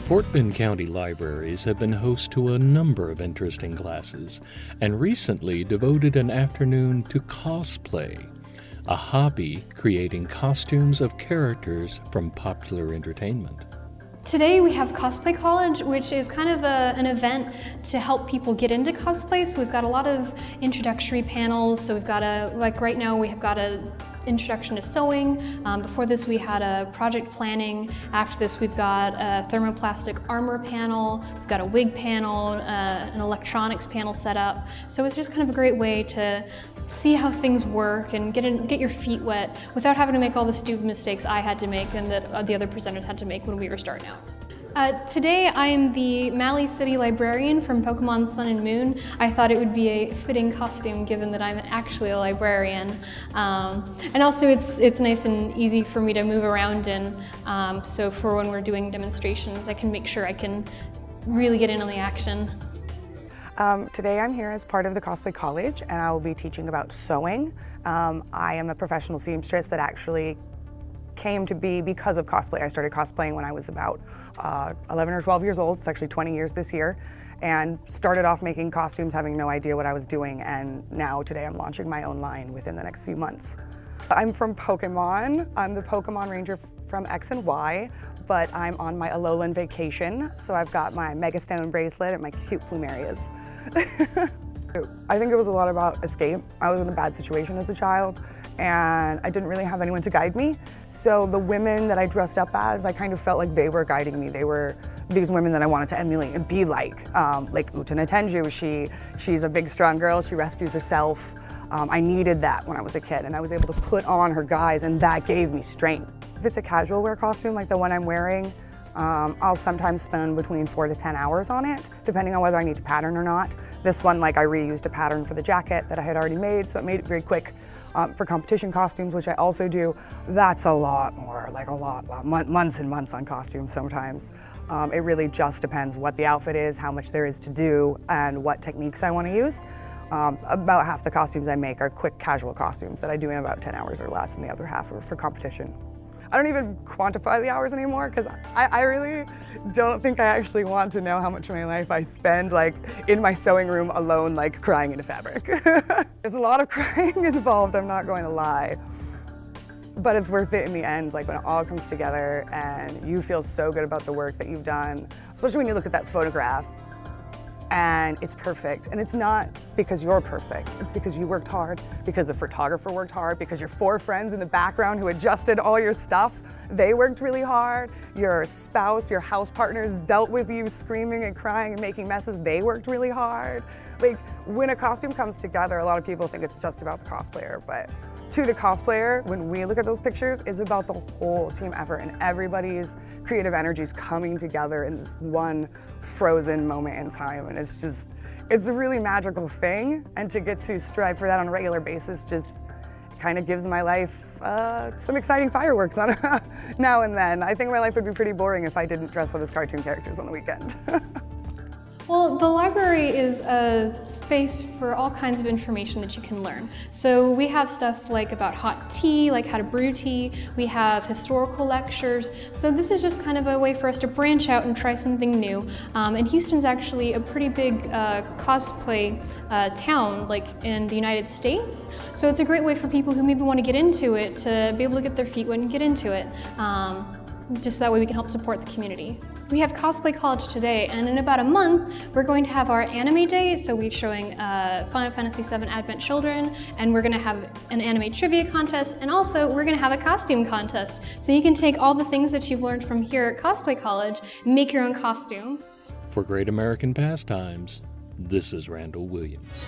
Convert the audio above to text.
Fort Bend County Libraries have been host to a number of interesting classes and recently devoted an afternoon to cosplay, a hobby creating costumes of characters from popular entertainment. Today we have Cosplay College, which is kind of an event to help people get into cosplay. So we've got a lot of introductory panels. So we've got like right now we have got a introduction to sewing. Before this we had a project planning. After this we've got a thermoplastic armor panel, we've got a wig panel, an electronics panel set up. So it's just kind of a great way to see how things work and get your feet wet without having to make all the stupid mistakes I had to make and that the other presenters had to make when we were starting out. Today I am the Mali City librarian from Pokemon Sun and Moon. I thought it would be a fitting costume given that I'm actually a librarian. And also it's nice and easy for me to move around in. So for when we're doing demonstrations, I can make sure I can really get in on the action. Today I'm here as part of the Cosplay College and I will be teaching about sewing. I am a professional seamstress that actually came to be because of cosplay. I started cosplaying when I was about 11 or 12 years old. It's actually 20 years this year, and started off making costumes having no idea what I was doing, and now today I'm launching my own line within the next few months. I'm from Pokemon. I'm the Pokemon Ranger from X and Y, but I'm on my Alolan vacation, so I've got my Megastone bracelet and my cute Plumerias. I think it was a lot about escape. I was in a bad situation as a child, and I didn't really have anyone to guide me. So the women that I dressed up as, I kind of felt like they were guiding me. They were these women that I wanted to emulate and be like Utena Tenju. She's a big, strong girl. She rescues herself. I needed that when I was a kid, and I was able to put on her guise, and that gave me strength. If it's a casual wear costume like the one I'm wearing, I'll sometimes spend between 4 to 10 hours on it, depending on whether I need to pattern or not. This one, I reused a pattern for the jacket that I had already made, so it made it very quick. For competition costumes, which I also do, that's a lot more, months and months on costumes sometimes. It really just depends what the outfit is, how much there is to do, and what techniques I want to use. About half the costumes I make are quick casual costumes that I do in about 10 hours or less, and the other half are for competition. I don't even quantify the hours anymore because I really don't think I actually want to know how much of my life I spend in my sewing room alone, crying into fabric. There's a lot of crying involved, I'm not going to lie. But it's worth it in the end, when it all comes together and you feel so good about the work that you've done, especially when you look at that photograph and it's perfect. And it's not because you're perfect, it's because you worked hard, because the photographer worked hard, because your 4 friends in the background who adjusted all your stuff, they worked really hard. Your spouse, your house partners dealt with you screaming and crying and making messes, they worked really hard. When a costume comes together, a lot of people think it's just about the cosplayer, but to the cosplayer, when we look at those pictures, it's about the whole team effort and everybody's creative energies coming together in this one frozen moment in time. And it's a really magical thing. And to get to strive for that on a regular basis just kind of gives my life some exciting fireworks on now and then. I think my life would be pretty boring if I didn't dress up as cartoon characters on the weekend. Well, the library is a space for all kinds of information that you can learn. So we have stuff about hot tea, how to brew tea. We have historical lectures. So this is just kind of a way for us to branch out and try something new. And Houston's actually a pretty big cosplay town, in the United States. So it's a great way for people who maybe want to get into it to be able to get their feet wet and get into it. Just that way we can help support the community. We have Cosplay College today, and in about a month, we're going to have our anime day. So we're showing Final Fantasy VII Advent Children, and we're gonna have an anime trivia contest, and also we're gonna have a costume contest. So you can take all the things that you've learned from here at Cosplay College and make your own costume. For Great American Pastimes, this is Randall Williams.